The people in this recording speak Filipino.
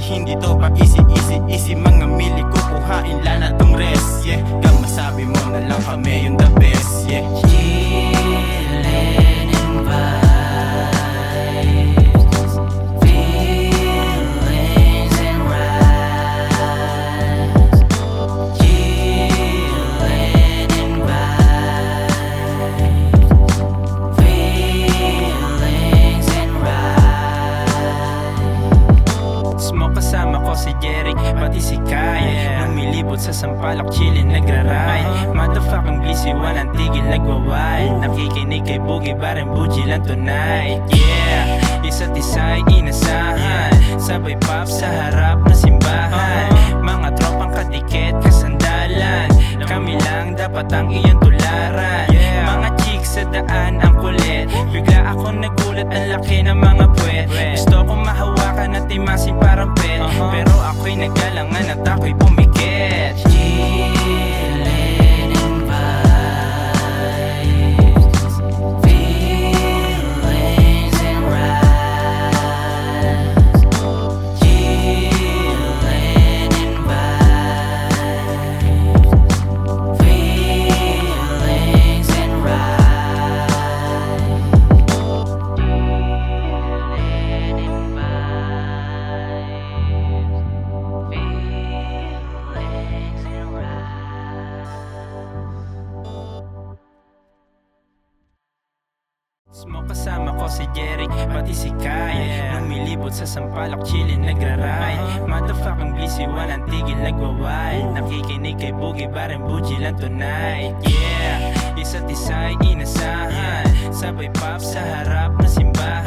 hindi to pa easy mga mili kukuhain lang na tong rest, yeah. Kang masabi mo na lang kami yung the best, yeah. Chillin' and vibes, feelings and rides. Chillin' and vibes, feelings and rides. Smoke kasama ko si Jeric, pati si Kai. Lumilibot sa Sampaloc, chillin' nagra-ride. Motherfucking busy, walang tigil nagwa-wild. Nakikinig kay Boogie Barren Buji lang tonight, yeah. Isa't isa ay inasahan, sabay pop sa harap na simbahan. Mga tropang katiket, kasandalan, kami lang dapat ang iyong tularan. Mga chicks sa daan ang kulit, bigla ako nagulat, ang laki ng mga puwet. Gusto kong mahawakan at timasin parang pet, pero ako'y nagalangan at ako'y pumikit. Chillin' and vibes, feelings and rides. Chillin' and vibes, feelings and rides. Chillin' and vibes, feelings and rides. Smoke kasama ko si Jeric, pati si Kai. Lumilibot sa Sampaloc, chillin' nagra-ride. Motherfucking busy, walang tigil nagwa-wild. Nakikinig kay Boogie Barren Buji lang tonight, yeah. Isa't isa ay inasahan, sabay pop sa harap na simbahan.